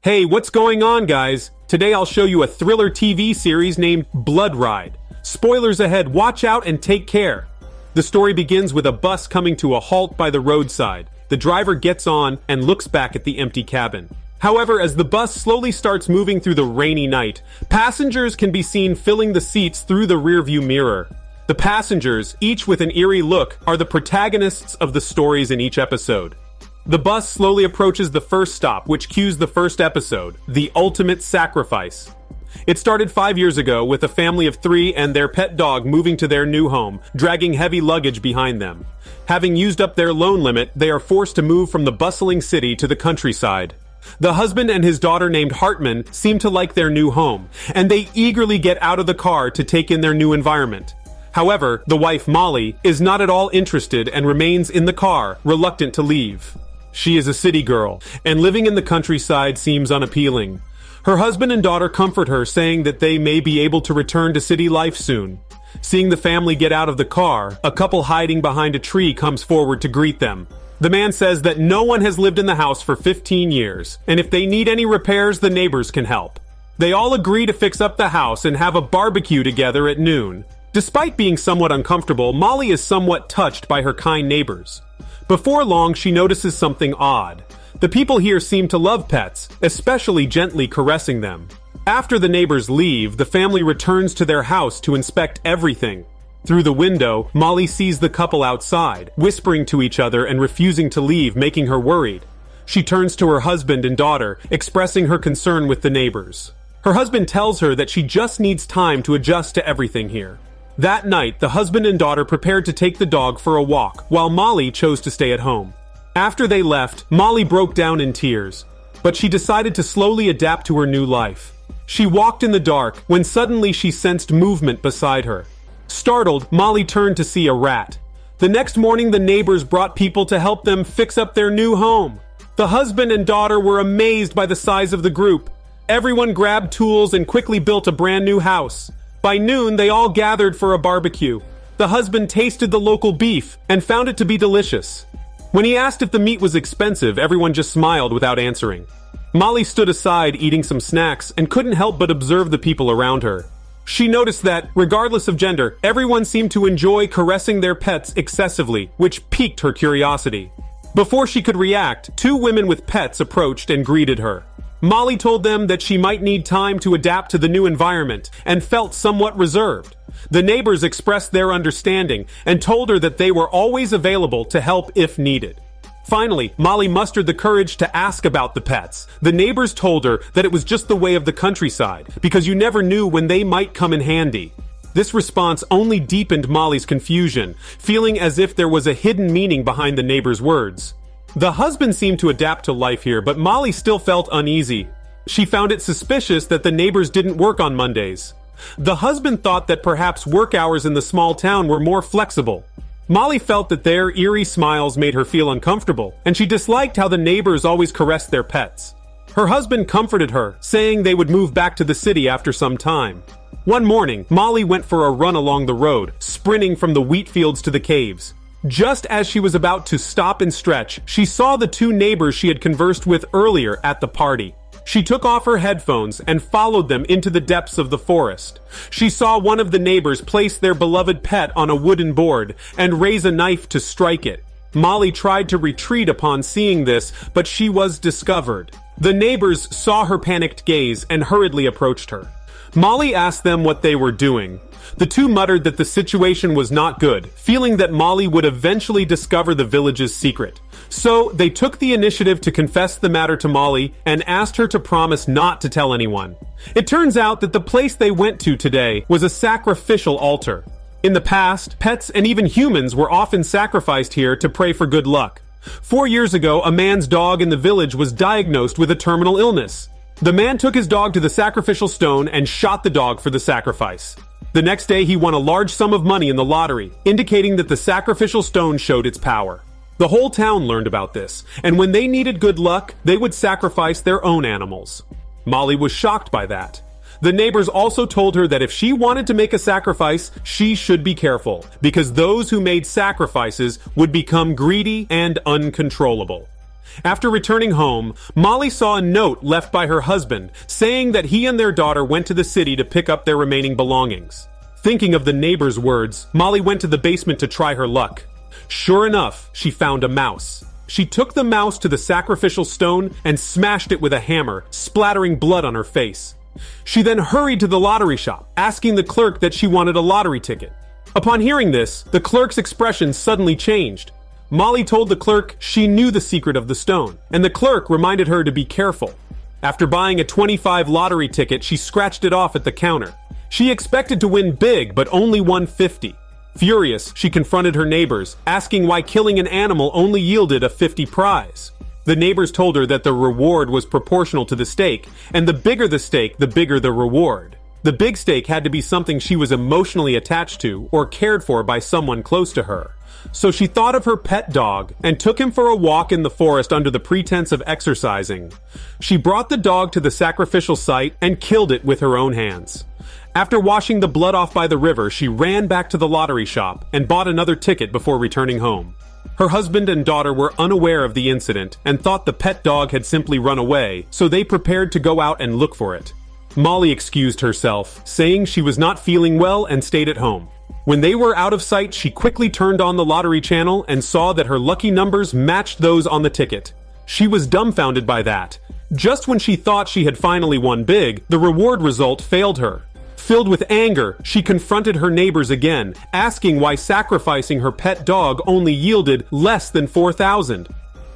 Hey, what's going on, guys? Today I'll show you a thriller TV series named Bloodride. Spoilers ahead, watch out and take care. The story begins with a bus coming to a halt by the roadside. The driver gets on and looks back at the empty cabin. However, as the bus slowly starts moving through the rainy night, passengers can be seen filling the seats through the rearview mirror. The passengers, each with an eerie look, are the protagonists of the stories in each episode. The bus slowly approaches the first stop, which cues the first episode, The Ultimate Sacrifice. It started 5 years ago with a family of 3 and their pet dog moving to their new home, dragging heavy luggage behind them. Having used up their loan limit, they are forced to move from the bustling city to the countryside. The husband and his daughter named Hartman seem to like their new home, and they eagerly get out of the car to take in their new environment. However, the wife Molly is not at all interested and remains in the car, reluctant to leave. She is a city girl, and living in the countryside seems unappealing. Her husband and daughter comfort her, saying that they may be able to return to city life soon. Seeing the family get out of the car, a couple hiding behind a tree comes forward to greet them. The man says that no one has lived in the house for 15 years, and if they need any repairs, the neighbors can help. They all agree to fix up the house and have a barbecue together at noon. Despite being somewhat uncomfortable, Molly is somewhat touched by her kind neighbors. Before long, she notices something odd. The people here seem to love pets, especially gently caressing them. After the neighbors leave, the family returns to their house to inspect everything. Through the window, Molly sees the couple outside, whispering to each other and refusing to leave, making her worried. She turns to her husband and daughter, expressing her concern with the neighbors. Her husband tells her that she just needs time to adjust to everything here. That night, the husband and daughter prepared to take the dog for a walk, while Molly chose to stay at home. After they left, Molly broke down in tears, but she decided to slowly adapt to her new life. She walked in the dark when suddenly she sensed movement beside her. Startled, Molly turned to see a rat. The next morning, the neighbors brought people to help them fix up their new home. The husband and daughter were amazed by the size of the group. Everyone grabbed tools and quickly built a brand new house. By noon, they all gathered for a barbecue. The husband tasted the local beef and found it to be delicious. When he asked if the meat was expensive, everyone just smiled without answering. Molly stood aside eating some snacks and couldn't help but observe the people around her. She noticed that, regardless of gender, everyone seemed to enjoy caressing their pets excessively, which piqued her curiosity. Before she could react, 2 women with pets approached and greeted her. Molly told them that she might need time to adapt to the new environment and felt somewhat reserved. The neighbors expressed their understanding and told her that they were always available to help if needed. Finally, Molly mustered the courage to ask about the pets. The neighbors told her that it was just the way of the countryside, because you never knew when they might come in handy. This response only deepened Molly's confusion, feeling as if there was a hidden meaning behind the neighbors' words. The husband seemed to adapt to life here, but Molly still felt uneasy. She found it suspicious that the neighbors didn't work on Mondays. The husband thought that perhaps work hours in the small town were more flexible. Molly felt that their eerie smiles made her feel uncomfortable, and she disliked how the neighbors always caressed their pets. Her husband comforted her, saying they would move back to the city after some time. One morning, Molly went for a run along the road, sprinting from the wheat fields to the caves. Just as she was about to stop and stretch, she saw the 2 neighbors she had conversed with earlier at the party. She took off her headphones and followed them into the depths of the forest. She saw one of the neighbors place their beloved pet on a wooden board and raise a knife to strike it. Molly tried to retreat upon seeing this, but she was discovered. The neighbors saw her panicked gaze and hurriedly approached her. Molly asked them what they were doing. The 2 muttered that the situation was not good, feeling that Molly would eventually discover the village's secret. So they took the initiative to confess the matter to Molly and asked her to promise not to tell anyone. It turns out that the place they went to today was a sacrificial altar. In the past, pets and even humans were often sacrificed here to pray for good luck. 4 years ago, a man's dog in the village was diagnosed with a terminal illness. The man took his dog to the sacrificial stone and shot the dog for the sacrifice. The next day, he won a large sum of money in the lottery, indicating that the sacrificial stone showed its power. The whole town learned about this, and when they needed good luck, they would sacrifice their own animals. Molly was shocked by that. The neighbors also told her that if she wanted to make a sacrifice, she should be careful, because those who made sacrifices would become greedy and uncontrollable. After returning home, Molly saw a note left by her husband saying that he and their daughter went to the city to pick up their remaining belongings. Thinking of the neighbor's words, Molly went to the basement to try her luck. Sure enough, she found a mouse. She took the mouse to the sacrificial stone and smashed it with a hammer, splattering blood on her face. She then hurried to the lottery shop, asking the clerk that she wanted a lottery ticket. Upon hearing this, the clerk's expression suddenly changed. Molly told the clerk she knew the secret of the stone, and the clerk reminded her to be careful. After buying a 25 lottery ticket, she scratched it off at the counter. She expected to win big, but only won 50. Furious, she confronted her neighbors, asking why killing an animal only yielded a 50 prize. The neighbors told her that the reward was proportional to the stake, and the bigger the stake, the bigger the reward. The big stake had to be something she was emotionally attached to or cared for by someone close to her. So she thought of her pet dog and took him for a walk in the forest under the pretense of exercising. She brought the dog to the sacrificial site and killed it with her own hands. After washing the blood off by the river, she ran back to the lottery shop and bought another ticket before returning home. Her husband and daughter were unaware of the incident and thought the pet dog had simply run away, so they prepared to go out and look for it. Molly excused herself, saying she was not feeling well and stayed at home. When they were out of sight, she quickly turned on the lottery channel and saw that her lucky numbers matched those on the ticket. She was dumbfounded by that. Just when she thought she had finally won big, the reward result failed her. Filled with anger, she confronted her neighbors again, asking why sacrificing her pet dog only yielded less than 4,000.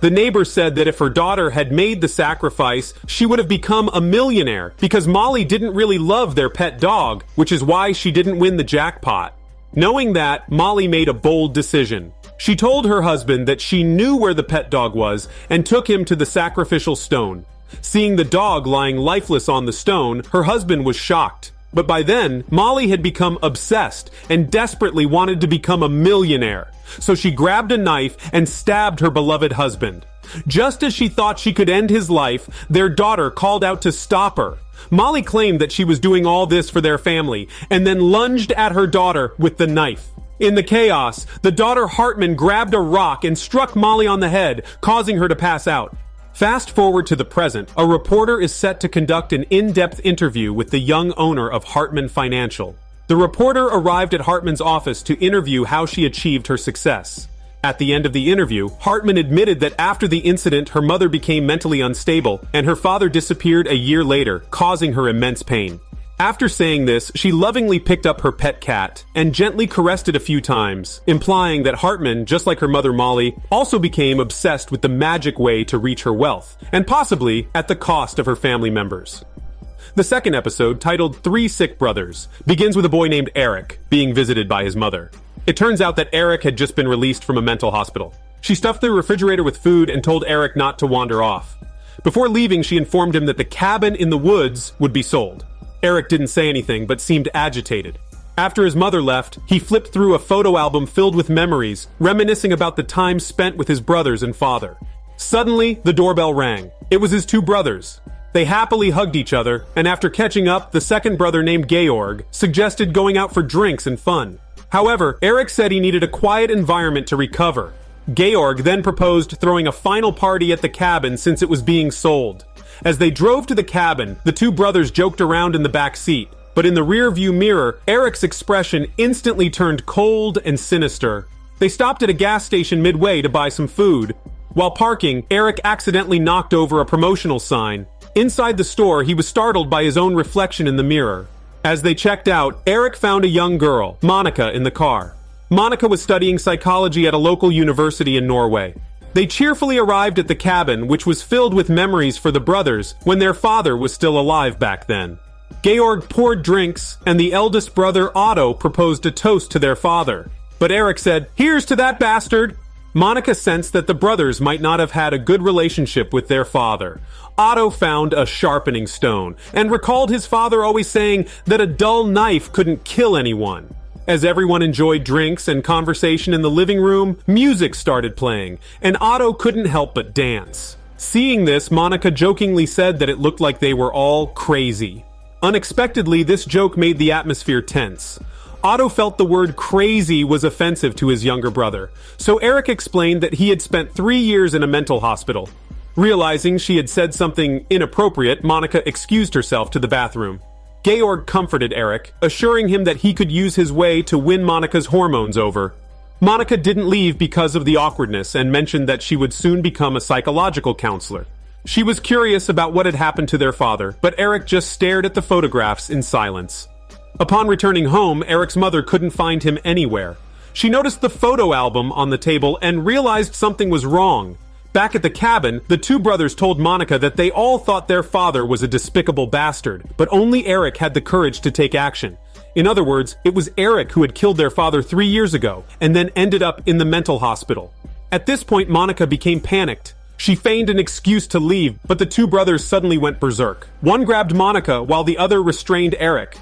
The neighbor said that if her daughter had made the sacrifice, she would have become a millionaire because Molly didn't really love their pet dog, which is why she didn't win the jackpot. Knowing that, Molly made a bold decision. She told her husband that she knew where the pet dog was and took him to the sacrificial stone. Seeing the dog lying lifeless on the stone, her husband was shocked. But by then, Molly had become obsessed and desperately wanted to become a millionaire. So she grabbed a knife and stabbed her beloved husband. Just as she thought she could end his life, their daughter called out to stop her. Molly claimed that she was doing all this for their family and then lunged at her daughter with the knife. In the chaos, the daughter Hartman grabbed a rock and struck Molly on the head, causing her to pass out. Fast forward to the present, a reporter is set to conduct an in-depth interview with the young owner of Hartman Financial. The reporter arrived at Hartman's office to interview how she achieved her success. At the end of the interview, Hartman admitted that after the incident, her mother became mentally unstable, and her father disappeared a year later, causing her immense pain. After saying this, she lovingly picked up her pet cat and gently caressed it a few times, implying that Hartman, just like her mother Molly, also became obsessed with the magic way to reach her wealth, and possibly at the cost of her family members. The second episode, titled 3 Sick Brothers, begins with a boy named Eric being visited by his mother. It turns out that Eric had just been released from a mental hospital. She stuffed the refrigerator with food and told Eric not to wander off. Before leaving, she informed him that the cabin in the woods would be sold. Eric didn't say anything, but seemed agitated. After his mother left, he flipped through a photo album filled with memories, reminiscing about the time spent with his brothers and father. Suddenly, the doorbell rang. It was his two brothers. They happily hugged each other, and after catching up, the second brother named Georg suggested going out for drinks and fun. However, Eric said he needed a quiet environment to recover. Georg then proposed throwing a final party at the cabin since it was being sold. As they drove to the cabin, the two brothers joked around in the back seat, but in the rear-view mirror, Eric's expression instantly turned cold and sinister. They stopped at a gas station midway to buy some food. While parking, Eric accidentally knocked over a promotional sign. Inside the store, he was startled by his own reflection in the mirror. As they checked out, Eric found a young girl, Monica, in the car. Monica was studying psychology at a local university in Norway. They cheerfully arrived at the cabin, which was filled with memories for the brothers when their father was still alive back then. Georg poured drinks, and the eldest brother, Otto, proposed a toast to their father. But Eric said, "Here's to that bastard!" Monica sensed that the brothers might not have had a good relationship with their father. Otto found a sharpening stone, and recalled his father always saying that a dull knife couldn't kill anyone. As everyone enjoyed drinks and conversation in the living room, music started playing, and Otto couldn't help but dance. Seeing this, Monica jokingly said that it looked like they were all crazy. Unexpectedly, this joke made the atmosphere tense. Otto felt the word crazy was offensive to his younger brother, so Eric explained that he had spent 3 years in a mental hospital. Realizing she had said something inappropriate, Monica excused herself to the bathroom. Georg comforted Eric, assuring him that he could use his way to win Monica's hormones over. Monica didn't leave because of the awkwardness and mentioned that she would soon become a psychological counselor. She was curious about what had happened to their father, but Eric just stared at the photographs in silence. Upon returning home, Eric's mother couldn't find him anywhere. She noticed the photo album on the table and realized something was wrong. Back at the cabin, the two brothers told Monica that they all thought their father was a despicable bastard, but only Eric had the courage to take action. In other words, it was Eric who had killed their father 3 years ago, and then ended up in the mental hospital. At this point, Monica became panicked. She feigned an excuse to leave, but the two brothers suddenly went berserk. One grabbed Monica while the other restrained Eric.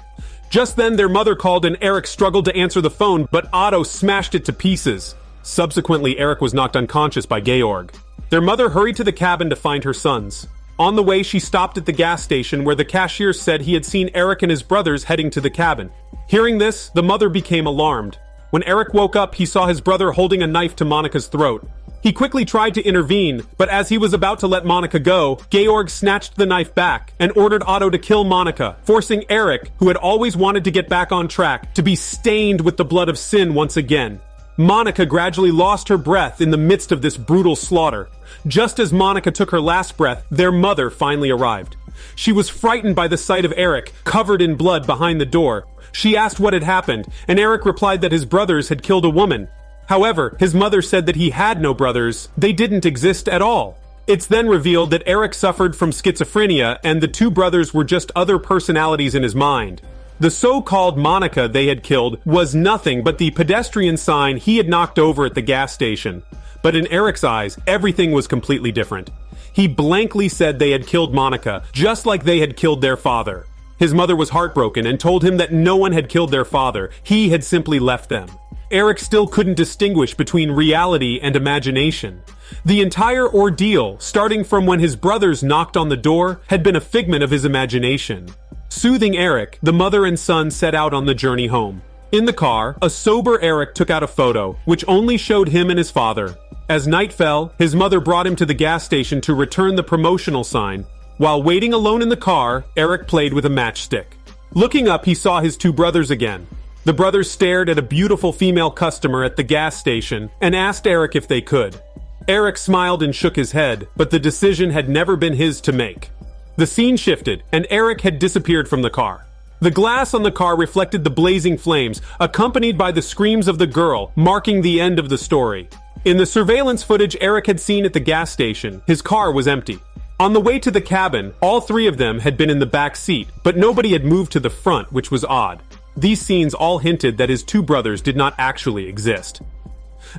Just then, their mother called and Eric struggled to answer the phone, but Otto smashed it to pieces. Subsequently, Eric was knocked unconscious by Georg. Their mother hurried to the cabin to find her sons. On the way, she stopped at the gas station where the cashier said he had seen Eric and his brothers heading to the cabin. Hearing this, the mother became alarmed. When Eric woke up, he saw his brother holding a knife to Monica's throat. He quickly tried to intervene, but as he was about to let Monica go, Georg snatched the knife back and ordered Otto to kill Monica, forcing Eric, who had always wanted to get back on track, to be stained with the blood of sin once again. Monica gradually lost her breath in the midst of this brutal slaughter. Just as Monica took her last breath, their mother finally arrived. She was frightened by the sight of Eric, covered in blood behind the door. She asked what had happened, and Eric replied that his brothers had killed a woman. However, his mother said that he had no brothers. They didn't exist at all. It's then revealed that Eric suffered from schizophrenia and the two brothers were just other personalities in his mind. The so-called Monica they had killed was nothing but the pedestrian sign he had knocked over at the gas station. But in Eric's eyes, everything was completely different. He blankly said they had killed Monica, just like they had killed their father. His mother was heartbroken and told him that no one had killed their father. He had simply left them. Eric still couldn't distinguish between reality and imagination. The entire ordeal, starting from when his brothers knocked on the door, had been a figment of his imagination. Soothing Eric, the mother and son set out on the journey home. In the car, a sober Eric took out a photo, which only showed him and his father. As night fell, his mother brought him to the gas station to return the promotional sign. While waiting alone in the car, Eric played with a matchstick. Looking up, he saw his two brothers again. The brothers stared at a beautiful female customer at the gas station and asked Eric if they could. Eric smiled and shook his head, but the decision had never been his to make. The scene shifted, and Eric had disappeared from the car. The glass on the car reflected the blazing flames, accompanied by the screams of the girl, marking the end of the story. In the surveillance footage Eric had seen at the gas station, his car was empty. On the way to the cabin, all three of them had been in the back seat, but nobody had moved to the front, which was odd. These scenes all hinted that his two brothers did not actually exist.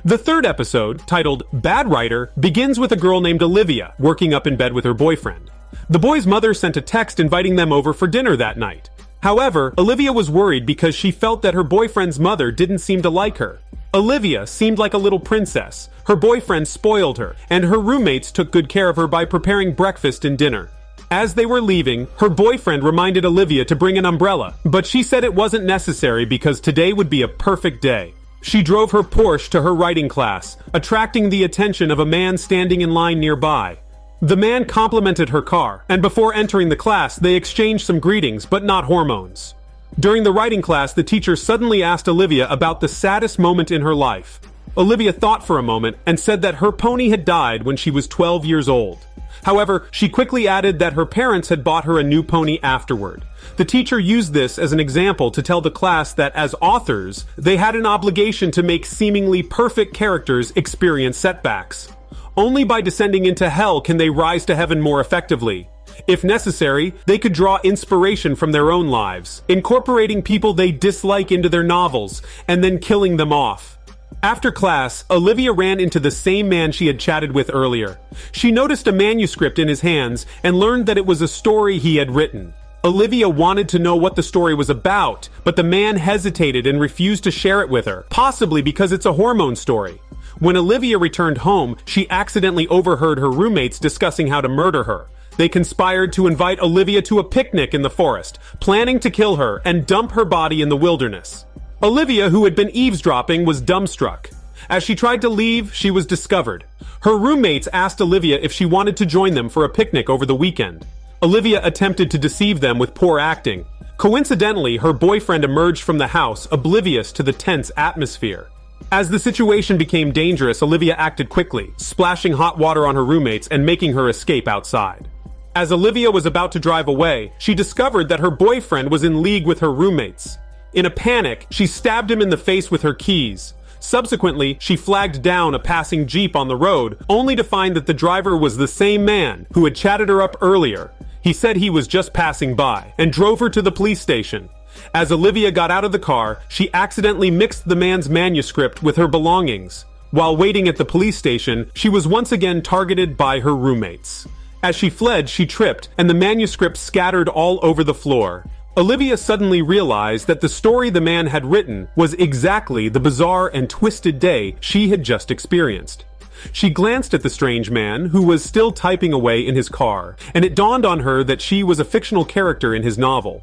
The third episode, titled Bad Writer, begins with a girl named Olivia working up in bed with her boyfriend. The boy's mother sent a text inviting them over for dinner that night. However, Olivia was worried because she felt that her boyfriend's mother didn't seem to like her. Olivia seemed like a little princess. Her boyfriend spoiled her, and her roommates took good care of her by preparing breakfast and dinner. As they were leaving, her boyfriend reminded Olivia to bring an umbrella, but she said it wasn't necessary because today would be a perfect day. She drove her Porsche to her writing class, attracting the attention of a man standing in line nearby. The man complimented her car, and before entering the class, they exchanged some greetings, but not hormones. During the writing class, the teacher suddenly asked Olivia about the saddest moment in her life. Olivia thought for a moment and said that her pony had died when she was 12 years old. However, she quickly added that her parents had bought her a new pony afterward. The teacher used this as an example to tell the class that as authors, they had an obligation to make seemingly perfect characters experience setbacks. Only by descending into hell can they rise to heaven more effectively. If necessary, they could draw inspiration from their own lives, incorporating people they dislike into their novels, and then killing them off. After class, Olivia ran into the same man she had chatted with earlier. She noticed a manuscript in his hands and learned that it was a story he had written. Olivia wanted to know what the story was about, but the man hesitated and refused to share it with her, possibly because it's a hormone story. When Olivia returned home, she accidentally overheard her roommates discussing how to murder her. They conspired to invite Olivia to a picnic in the forest, planning to kill her and dump her body in the wilderness. Olivia, who had been eavesdropping, was dumbstruck. As she tried to leave, she was discovered. Her roommates asked Olivia if she wanted to join them for a picnic over the weekend. Olivia attempted to deceive them with poor acting. Coincidentally, her boyfriend emerged from the house, oblivious to the tense atmosphere. As the situation became dangerous, Olivia acted quickly, splashing hot water on her roommates and making her escape outside. As Olivia was about to drive away, she discovered that her boyfriend was in league with her roommates. In a panic, she stabbed him in the face with her keys. Subsequently, she flagged down a passing Jeep on the road, only to find that the driver was the same man who had chatted her up earlier. He said he was just passing by, and drove her to the police station. As Olivia got out of the car, she accidentally mixed the man's manuscript with her belongings. While waiting at the police station, she was once again targeted by her roommates. As she fled, she tripped, and the manuscript scattered all over the floor. Olivia suddenly realized that the story the man had written was exactly the bizarre and twisted day she had just experienced. She glanced at the strange man, who was still typing away in his car, and it dawned on her that she was a fictional character in his novel.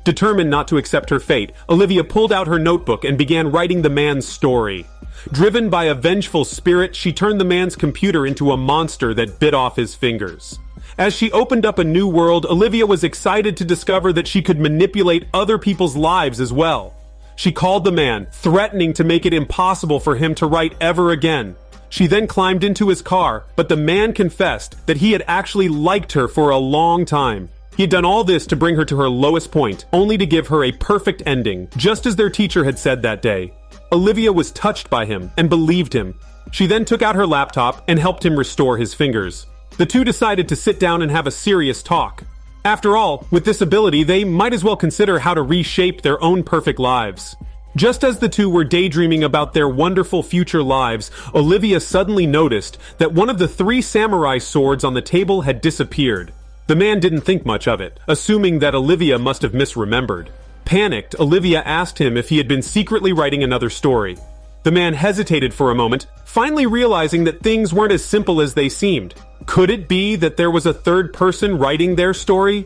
Determined not to accept her fate, Olivia pulled out her notebook and began writing the man's story. Driven by a vengeful spirit, she turned the man's computer into a monster that bit off his fingers. As she opened up a new world, Olivia was excited to discover that she could manipulate other people's lives as well. She called the man, threatening to make it impossible for him to write ever again. She then climbed into his car, but the man confessed that he had actually liked her for a long time. He had done all this to bring her to her lowest point, only to give her a perfect ending, just as their teacher had said that day. Olivia was touched by him and believed him. She then took out her laptop and helped him restore his fingers. The two decided to sit down and have a serious talk. After all, with this ability, they might as well consider how to reshape their own perfect lives. Just as the two were daydreaming about their wonderful future lives, Olivia suddenly noticed that one of the 3 samurai swords on the table had disappeared. The man didn't think much of it, assuming that Olivia must have misremembered. Panicked, Olivia asked him if he had been secretly writing another story. The man hesitated for a moment, finally realizing that things weren't as simple as they seemed. Could it be that there was a third person writing their story?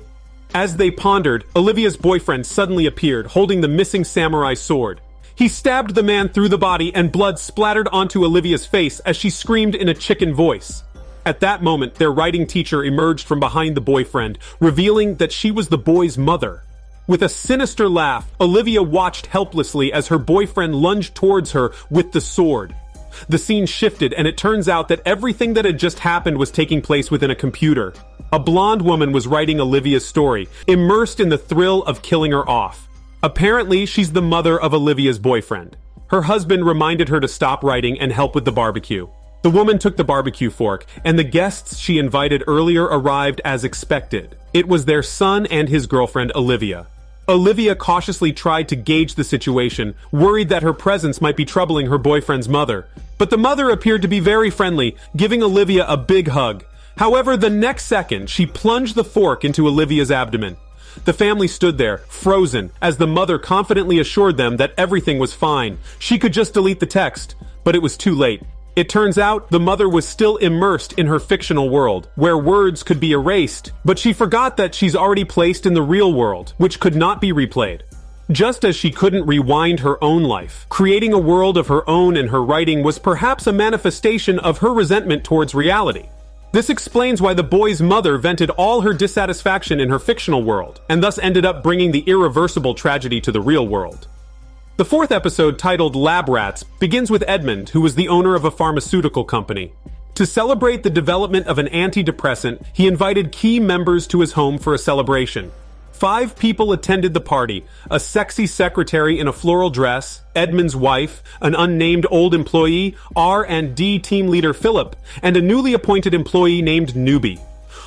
As they pondered, Olivia's boyfriend suddenly appeared, holding the missing samurai sword. He stabbed the man through the body, and blood splattered onto Olivia's face as she screamed in a chicken voice. At that moment, their writing teacher emerged from behind the boyfriend, revealing that she was the boy's mother. With a sinister laugh, Olivia watched helplessly as her boyfriend lunged towards her with the sword. The scene shifted, and it turns out that everything that had just happened was taking place within a computer. A blonde woman was writing Olivia's story, immersed in the thrill of killing her off. Apparently, she's the mother of Olivia's boyfriend. Her husband reminded her to stop writing and help with the barbecue. The woman took the barbecue fork, and the guests she invited earlier arrived as expected. It was their son and his girlfriend, Olivia. Olivia cautiously tried to gauge the situation, worried that her presence might be troubling her boyfriend's mother. But the mother appeared to be very friendly, giving Olivia a big hug. However, the next second, she plunged the fork into Olivia's abdomen. The family stood there, frozen, as the mother confidently assured them that everything was fine. She could just delete the text, but it was too late. It turns out the mother was still immersed in her fictional world, where words could be erased, but she forgot that she's already placed in the real world, which could not be replayed. Just as she couldn't rewind her own life, creating a world of her own in her writing was perhaps a manifestation of her resentment towards reality. This explains why the boy's mother vented all her dissatisfaction in her fictional world, and thus ended up bringing the irreversible tragedy to the real world. The 4th episode, titled Lab Rats, begins with Edmund, who was the owner of a pharmaceutical company. To celebrate the development of an antidepressant, he invited key members to his home for a celebration. 5 people attended the party: a sexy secretary in a floral dress, Edmund's wife, an unnamed old employee, R&D team leader Philip, and a newly appointed employee named Newbie.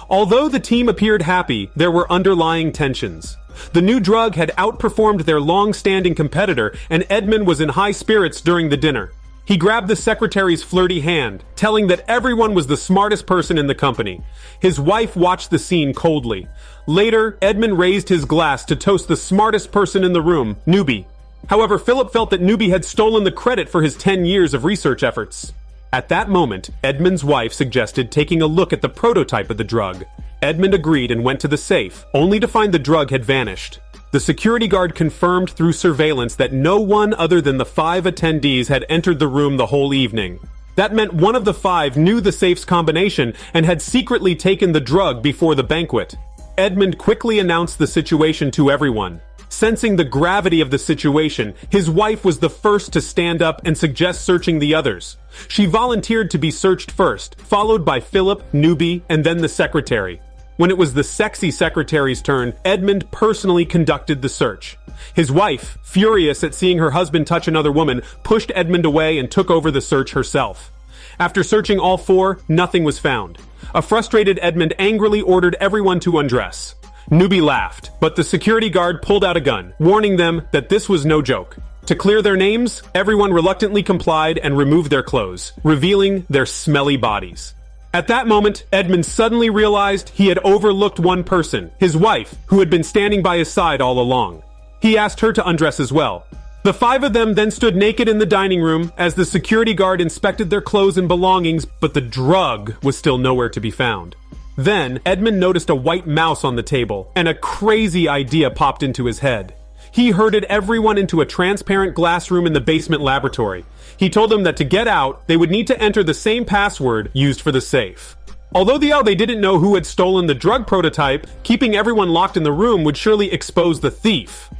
Although the team appeared happy, there were underlying tensions. The new drug had outperformed their long-standing competitor, and Edmund was in high spirits during the dinner. He grabbed the secretary's flirty hand, telling that everyone was the smartest person in the company. His wife watched the scene coldly. Later, Edmund raised his glass to toast the smartest person in the room, Newbie. However, Philip felt that Newbie had stolen the credit for his 10 years of research efforts. At that moment, Edmund's wife suggested taking a look at the prototype of the drug. Edmund agreed and went to the safe, only to find the drug had vanished. The security guard confirmed through surveillance that no one other than the 5 attendees had entered the room the whole evening. That meant one of the 5 knew the safe's combination and had secretly taken the drug before the banquet. Edmund quickly announced the situation to everyone. Sensing the gravity of the situation, his wife was the first to stand up and suggest searching the others. She volunteered to be searched first, followed by Philip, Newbie, and then the secretary. When it was the sexy secretary's turn, Edmund personally conducted the search. His wife, furious at seeing her husband touch another woman, pushed Edmund away and took over the search herself. After searching all 4, nothing was found. A frustrated Edmund angrily ordered everyone to undress. Newbie laughed, but the security guard pulled out a gun, warning them that this was no joke. To clear their names, everyone reluctantly complied and removed their clothes, revealing their smelly bodies. At that moment, Edmund suddenly realized he had overlooked one person, his wife, who had been standing by his side all along. He asked her to undress as well. The 5 of them then stood naked in the dining room as the security guard inspected their clothes and belongings, but the drug was still nowhere to be found. Then, Edmund noticed a white mouse on the table, and a crazy idea popped into his head. He herded everyone into a transparent glass room in the basement laboratory. He told them that to get out, they would need to enter the same password used for the safe. Although they didn't know who had stolen the drug prototype, keeping everyone locked in the room would surely expose the thief.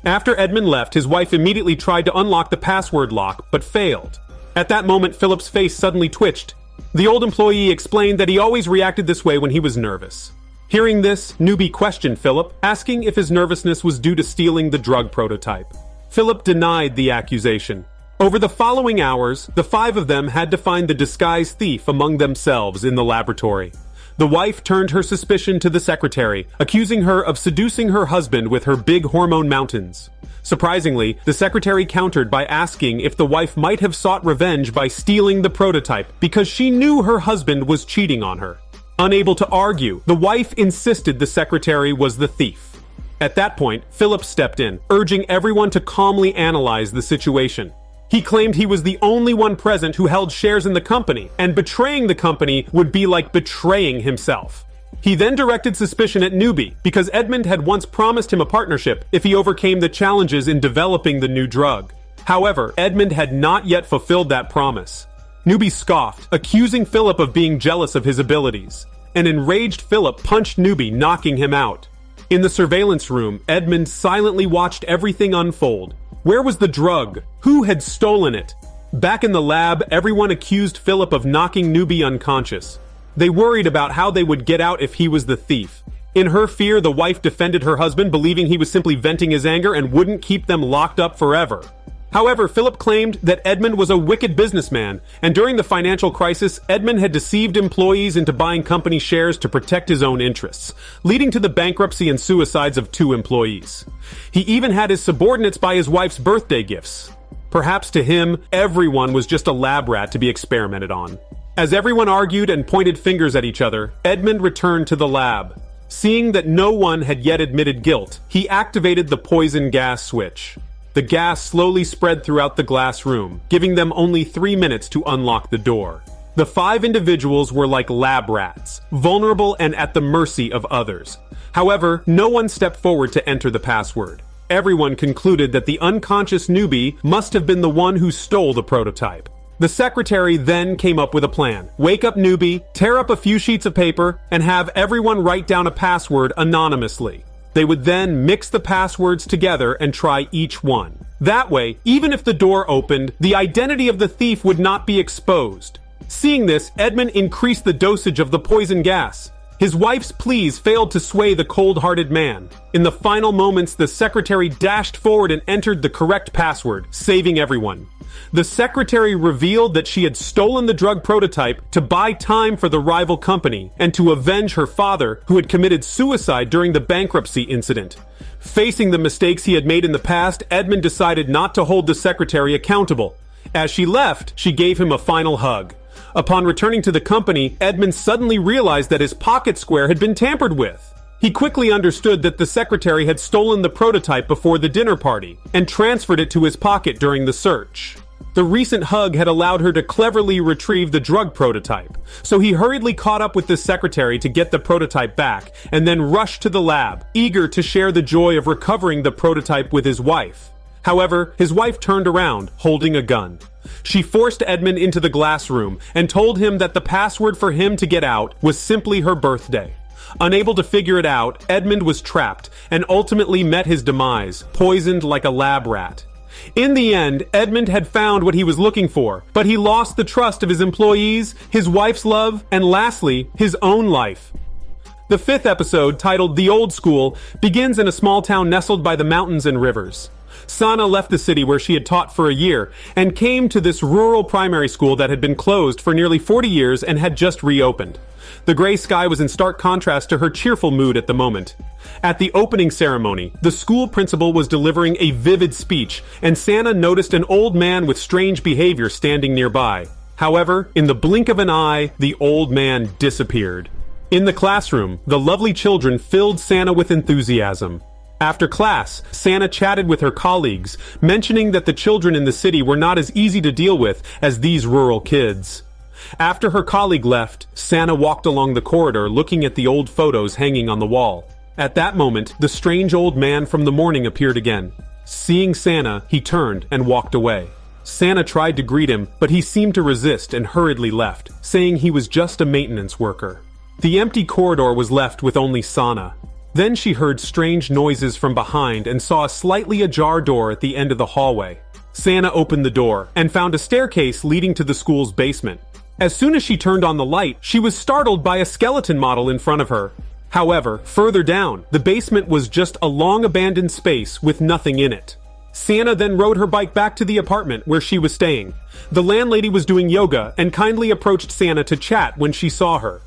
After Edmund left, his wife immediately tried to unlock the password lock, but failed. At that moment, Philip's face suddenly twitched. The old employee explained that he always reacted this way when he was nervous. Hearing this, Newbie questioned Philip, asking if his nervousness was due to stealing the drug prototype. Philip denied the accusation. Over the following hours, the 5 of them had to find the disguised thief among themselves in the laboratory. The wife turned her suspicion to the secretary, accusing her of seducing her husband with her big hormone mountains. Surprisingly, the secretary countered by asking if the wife might have sought revenge by stealing the prototype because she knew her husband was cheating on her. Unable to argue, the wife insisted the secretary was the thief. At that point, Philip stepped in, urging everyone to calmly analyze the situation. He claimed he was the only one present who held shares in the company, and betraying the company would be like betraying himself. He then directed suspicion at Newbie because Edmund had once promised him a partnership if he overcame the challenges in developing the new drug. However, Edmund had not yet fulfilled that promise. Newbie scoffed, accusing Philip of being jealous of his abilities. An enraged Philip punched Newbie, knocking him out. In the surveillance room, Edmund silently watched everything unfold. Where was the drug? Who had stolen it? Back in the lab, everyone accused Philip of knocking Newbie unconscious. They worried about how they would get out if he was the thief. In her fear, the wife defended her husband, believing he was simply venting his anger and wouldn't keep them locked up forever. However, Philip claimed that Edmund was a wicked businessman, and during the financial crisis, Edmund had deceived employees into buying company shares to protect his own interests, leading to the bankruptcy and suicides of 2 employees. He even had his subordinates buy his wife's birthday gifts. Perhaps to him, everyone was just a lab rat to be experimented on. As everyone argued and pointed fingers at each other, Edmund returned to the lab. Seeing that no one had yet admitted guilt, he activated the poison gas switch. The gas slowly spread throughout the glass room, giving them only 3 minutes to unlock the door. The 5 individuals were like lab rats, vulnerable and at the mercy of others. However, no one stepped forward to enter the password. Everyone concluded that the unconscious Newbie must have been the one who stole the prototype. The secretary then came up with a plan. Wake up Newbie, tear up a few sheets of paper, and have everyone write down a password anonymously. They would then mix the passwords together and try each one. That way, even if the door opened, the identity of the thief would not be exposed. Seeing this, Edmund increased the dosage of the poison gas. His wife's pleas failed to sway the cold-hearted man. In the final moments, the secretary dashed forward and entered the correct password, saving everyone. The secretary revealed that she had stolen the drug prototype to buy time for the rival company and to avenge her father, who had committed suicide during the bankruptcy incident. Facing the mistakes he had made in the past, Edmund decided not to hold the secretary accountable. As she left, she gave him a final hug. Upon returning to the company, Edmund suddenly realized that his pocket square had been tampered with. He quickly understood that the secretary had stolen the prototype before the dinner party and transferred it to his pocket during the search. The recent hug had allowed her to cleverly retrieve the drug prototype, so he hurriedly caught up with the secretary to get the prototype back, and then rushed to the lab, eager to share the joy of recovering the prototype with his wife. However, his wife turned around, holding a gun. She forced Edmund into the glass room and told him that the password for him to get out was simply her birthday. Unable to figure it out, Edmund was trapped and ultimately met his demise, poisoned like a lab rat. In the end, Edmund had found what he was looking for, but he lost the trust of his employees, his wife's love, and lastly, his own life. The fifth episode, titled The Old School, begins in a small town nestled by the mountains and rivers. Sana left the city where she had taught for a year and came to this rural primary school that had been closed for nearly 40 years and had just reopened. The gray sky was in stark contrast to her cheerful mood at the moment. At the opening ceremony, the school principal was delivering a vivid speech, and Sana noticed an old man with strange behavior standing nearby. However, in the blink of an eye, the old man disappeared. In the classroom, the lovely children filled Sana with enthusiasm. After class, Sana chatted with her colleagues, mentioning that the children in the city were not as easy to deal with as these rural kids. After her colleague left, Sana walked along the corridor looking at the old photos hanging on the wall. At that moment, the strange old man from the morning appeared again. Seeing Sana, he turned and walked away. Sana tried to greet him, but he seemed to resist and hurriedly left, saying he was just a maintenance worker. The empty corridor was left with only Sana. Then she heard strange noises from behind and saw a slightly ajar door at the end of the hallway. Sana opened the door and found a staircase leading to the school's basement. As soon as she turned on the light, she was startled by a skeleton model in front of her. However, further down, the basement was just a long abandoned space with nothing in it. Sana then rode her bike back to the apartment where she was staying. The landlady was doing yoga and kindly approached Sana to chat when she saw her.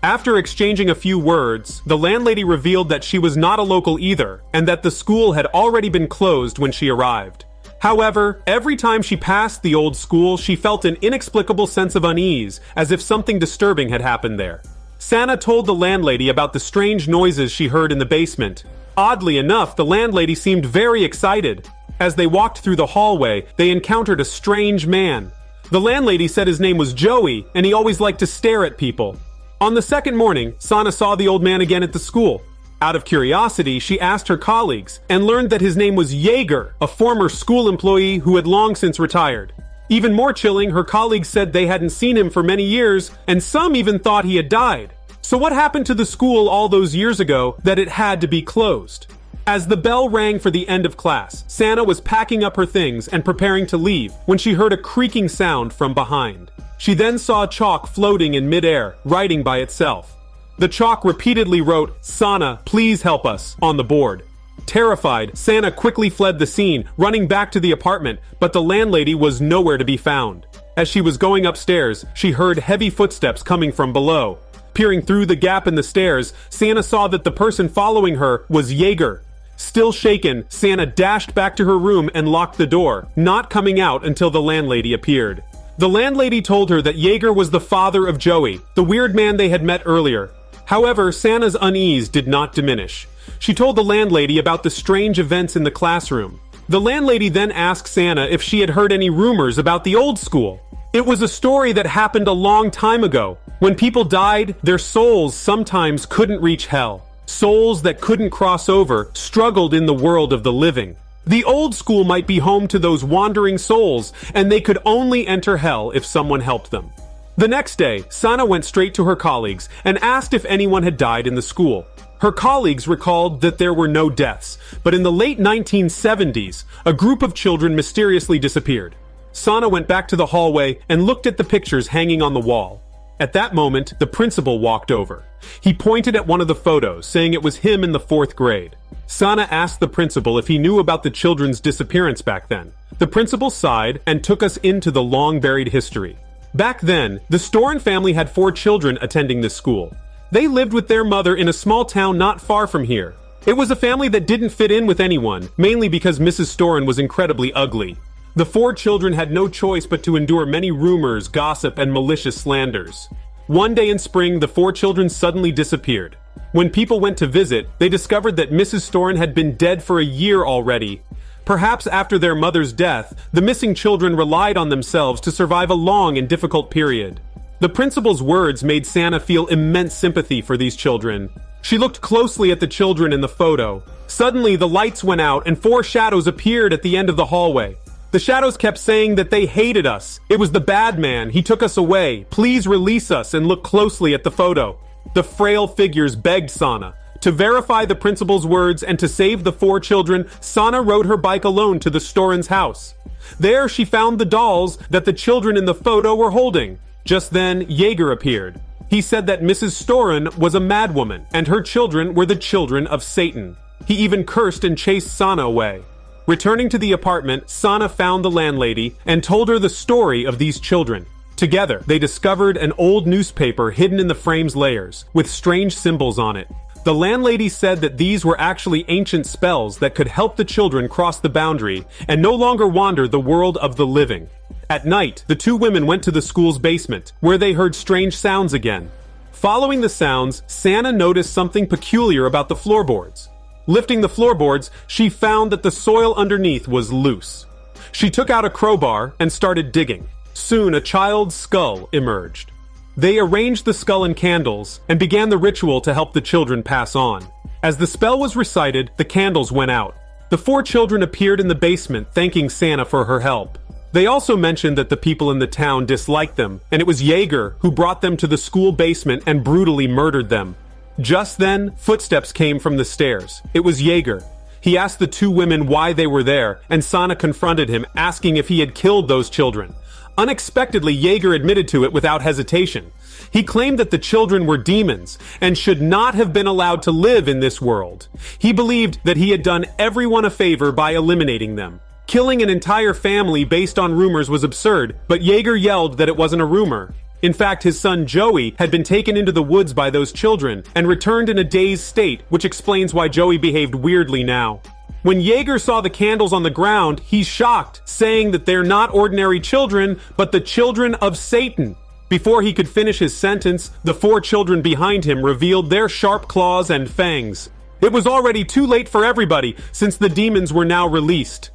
After exchanging a few words, the landlady revealed that she was not a local either, and that the school had already been closed when she arrived. However, every time she passed the old school, she felt an inexplicable sense of unease, as if something disturbing had happened there. Sana told the landlady about the strange noises she heard in the basement. Oddly enough, the landlady seemed very excited. As they walked through the hallway, they encountered a strange man. The landlady said his name was Joey, and he always liked to stare at people. On the second morning, Sana saw the old man again at the school. Out of curiosity, she asked her colleagues and learned that his name was Jaeger, a former school employee who had long since retired. Even more chilling, her colleagues said they hadn't seen him for many years, and some even thought he had died. So what happened to the school all those years ago that it had to be closed? As the bell rang for the end of class, Sana was packing up her things and preparing to leave when she heard a creaking sound from behind. She then saw chalk floating in midair, writing by itself. The chalk repeatedly wrote, "Sana, please help us," on the board. Terrified, Sana quickly fled the scene, running back to the apartment, but the landlady was nowhere to be found. As she was going upstairs, she heard heavy footsteps coming from below. Peering through the gap in the stairs, Sana saw that the person following her was Jaeger. Still shaken, Sana dashed back to her room and locked the door, not coming out until the landlady appeared. The landlady told her that Jaeger was the father of Joey, the weird man they had met earlier. However, Sana's unease did not diminish. She told the landlady about the strange events in the classroom. The landlady then asked Sana if she had heard any rumors about the old school. It was a story that happened a long time ago. When people died, their souls sometimes couldn't reach hell. Souls that couldn't cross over struggled in the world of the living. The old school might be home to those wandering souls, and they could only enter hell if someone helped them. The next day, Sana went straight to her colleagues and asked if anyone had died in the school. Her colleagues recalled that there were no deaths, but in the late 1970s, a group of children mysteriously disappeared. Sana went back to the hallway and looked at the pictures hanging on the wall. At that moment, the principal walked over. He pointed at one of the photos, saying it was him in the 4th grade. Sana asked the principal if he knew about the children's disappearance back then. The principal sighed and took us into the long-buried history. Back then, the Storen family had 4 children attending this school. They lived with their mother in a small town not far from here. It was a family that didn't fit in with anyone, mainly because Mrs. Storen was incredibly ugly. The 4 children had no choice but to endure many rumors, gossip, and malicious slanders. One day in spring, the 4 children suddenly disappeared. When people went to visit, they discovered that Mrs. Storen had been dead for a year already. Perhaps after their mother's death, the missing children relied on themselves to survive a long and difficult period. The principal's words made Santa feel immense sympathy for these children. She looked closely at the children in the photo. Suddenly, the lights went out and 4 shadows appeared at the end of the hallway. The shadows kept saying that they hated us. It was the bad man. He took us away. Please release us and look closely at the photo. The frail figures begged Sana. To verify the principal's words and to save the 4 children, Sana rode her bike alone to the Storin's house. There she found the dolls that the children in the photo were holding. Just then, Jaeger appeared. He said that Mrs. Storin was a madwoman and her children were the children of Satan. He even cursed and chased Sana away. Returning to the apartment, Sana found the landlady and told her the story of these children. Together, they discovered an old newspaper hidden in the frame's layers, with strange symbols on it. The landlady said that these were actually ancient spells that could help the children cross the boundary and no longer wander the world of the living. At night, the 2 women went to the school's basement, where they heard strange sounds again. Following the sounds, Santa noticed something peculiar about the floorboards. Lifting the floorboards, she found that the soil underneath was loose. She took out a crowbar and started digging. Soon, a child's skull emerged. They arranged the skull in candles and began the ritual to help the children pass on. As the spell was recited, the candles went out. The 4 children appeared in the basement, thanking Santa for her help. They also mentioned that the people in the town disliked them, and it was Jaeger who brought them to the school basement and brutally murdered them. Just then, footsteps came from the stairs. It was Jaeger. He asked the 2 women why they were there, and Sana confronted him, asking if he had killed those children. Unexpectedly, Jaeger admitted to it without hesitation. He claimed that the children were demons and should not have been allowed to live in this world. He believed that he had done everyone a favor by eliminating them. Killing an entire family based on rumors was absurd, but Jaeger yelled that it wasn't a rumor. In fact, his son Joey had been taken into the woods by those children and returned in a dazed state, which explains why Joey behaved weirdly now. When Jaeger saw the candles on the ground, he's shocked, saying that they're not ordinary children, but the children of Satan. Before he could finish his sentence, the 4 children behind him revealed their sharp claws and fangs. It was already too late for everybody, since the demons were now released.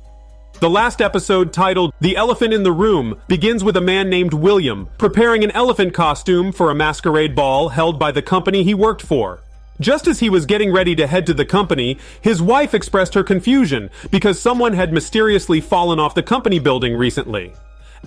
The last episode, titled The Elephant in the Room, begins with a man named William preparing an elephant costume for a masquerade ball held by the company he worked for. Just as he was getting ready to head to the company, his wife expressed her confusion because someone had mysteriously fallen off the company building recently.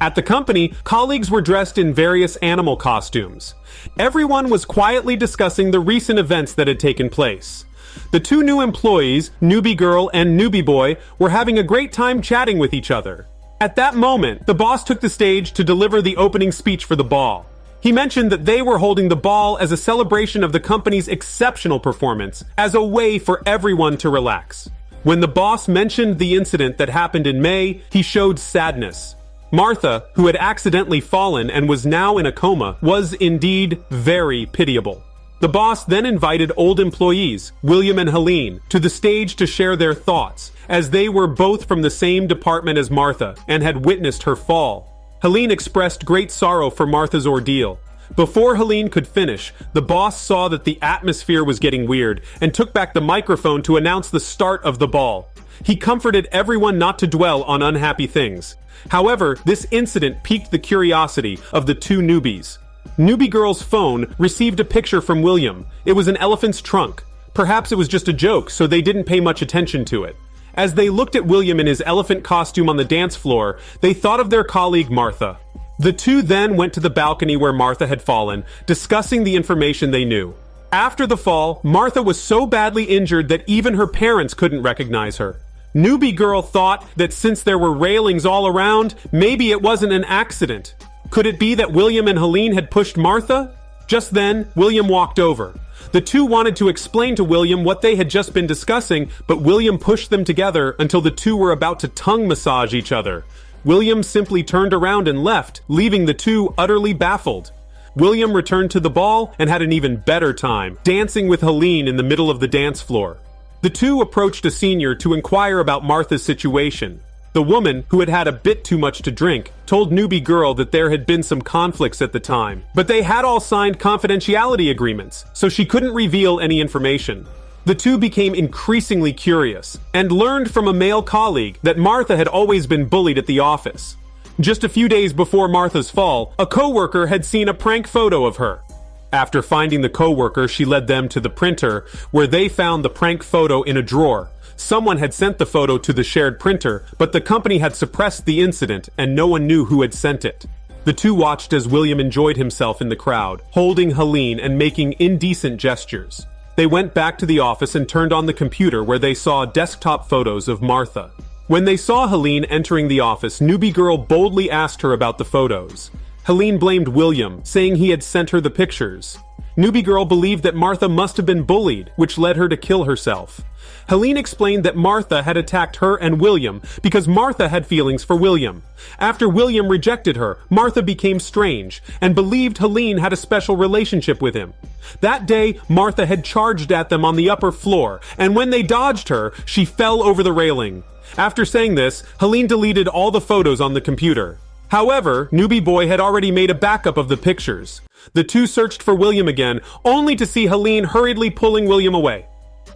At the company, colleagues were dressed in various animal costumes. Everyone was quietly discussing the recent events that had taken place. The 2 new employees, Newbie Girl and Newbie Boy, were having a great time chatting with each other. At that moment, the boss took the stage to deliver the opening speech for the ball. He mentioned that they were holding the ball as a celebration of the company's exceptional performance, as a way for everyone to relax. When the boss mentioned the incident that happened in May, he showed sadness. Martha, who had accidentally fallen and was now in a coma, was indeed very pitiable. The boss then invited old employees, William and Helene, to the stage to share their thoughts, as they were both from the same department as Martha and had witnessed her fall. Helene expressed great sorrow for Martha's ordeal. Before Helene could finish, the boss saw that the atmosphere was getting weird and took back the microphone to announce the start of the ball. He comforted everyone not to dwell on unhappy things. However, this incident piqued the curiosity of the 2 newbies. Newbie Girl's phone received a picture from William. It was an elephant's trunk. Perhaps it was just a joke, so they didn't pay much attention to it. As they looked at William in his elephant costume on the dance floor, they thought of their colleague Martha. The 2 then went to the balcony where Martha had fallen, discussing the information they knew. After the fall, Martha was so badly injured that even her parents couldn't recognize her. Newbie Girl thought that since there were railings all around, maybe it wasn't an accident. Could it be that William and Helene had pushed Martha? Just then, William walked over. The 2 wanted to explain to William what they had just been discussing, but William pushed them together until the 2 were about to tongue massage each other. William simply turned around and left, leaving the 2 utterly baffled. William returned to the ball and had an even better time, dancing with Helene in the middle of the dance floor. The 2 approached a senior to inquire about Martha's situation. The woman, who had had a bit too much to drink, told Newbie Girl that there had been some conflicts at the time, but they had all signed confidentiality agreements, so she couldn't reveal any information. The two became increasingly curious and learned from a male colleague that Martha had always been bullied at the office. Just a few days before Martha's fall, a coworker had seen a prank photo of her. After finding the coworker, she led them to the printer, where they found the prank photo in a drawer. Someone had sent the photo to the shared printer, but the company had suppressed the incident and no one knew who had sent it. The two watched as William enjoyed himself in the crowd, holding Helene and making indecent gestures. They went back to the office and turned on the computer, where they saw desktop photos of Martha. When they saw Helene entering the office, Newbie Girl boldly asked her about the photos. Helene blamed William, saying he had sent her the pictures. Newbie Girl believed that Martha must have been bullied, which led her to kill herself. Helene explained that Martha had attacked her and William because Martha had feelings for William. After William rejected her, Martha became strange and believed Helene had a special relationship with him. That day, Martha had charged at them on the upper floor, and when they dodged her, she fell over the railing. After saying this, Helene deleted all the photos on the computer. However, Newbie Boy had already made a backup of the pictures. The two searched for William again, only to see Helene hurriedly pulling William away.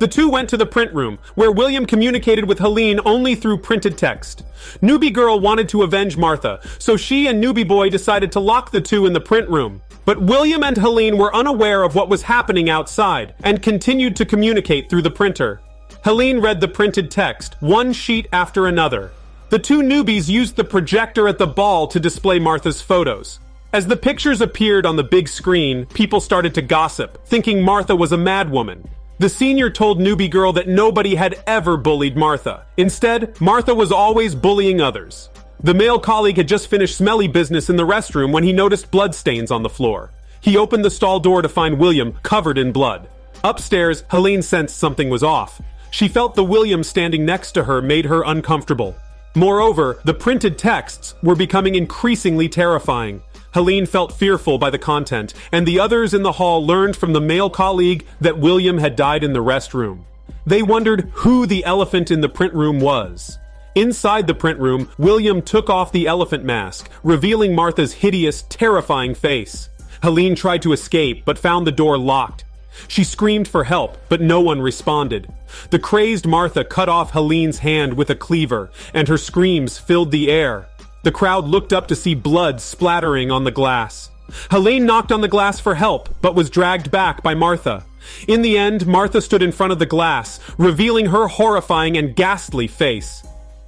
The two went to the print room, where William communicated with Helene only through printed text. Newbie Girl wanted to avenge Martha, so she and Newbie Boy decided to lock the two in the print room. But William and Helene were unaware of what was happening outside, and continued to communicate through the printer. Helene read the printed text, one sheet after another. The two newbies used the projector at the ball to display Martha's photos. As the pictures appeared on the big screen, people started to gossip, thinking Martha was a madwoman. The senior told Newbie Girl that nobody had ever bullied Martha. Instead, Martha was always bullying others. The male colleague had just finished smelly business in the restroom when he noticed bloodstains on the floor. He opened the stall door to find William covered in blood. Upstairs, Helene sensed something was off. She felt the William standing next to her made her uncomfortable. Moreover, the printed texts were becoming increasingly terrifying. Helene felt fearful by the content, and the others in the hall learned from the male colleague that William had died in the restroom. They wondered who the elephant in the print room was. Inside the print room, William took off the elephant mask, revealing Martha's hideous, terrifying face. Helene tried to escape, but found the door locked. She screamed for help, but no one responded. The crazed Martha cut off Helene's hand with a cleaver, and her screams filled the air. The crowd looked up to see blood splattering on the glass. Helene knocked on the glass for help, but was dragged back by Martha. In the end, Martha stood in front of the glass, revealing her horrifying and ghastly face.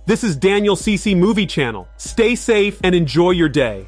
This is Daniel CC Movie Channel. Stay safe and enjoy your day.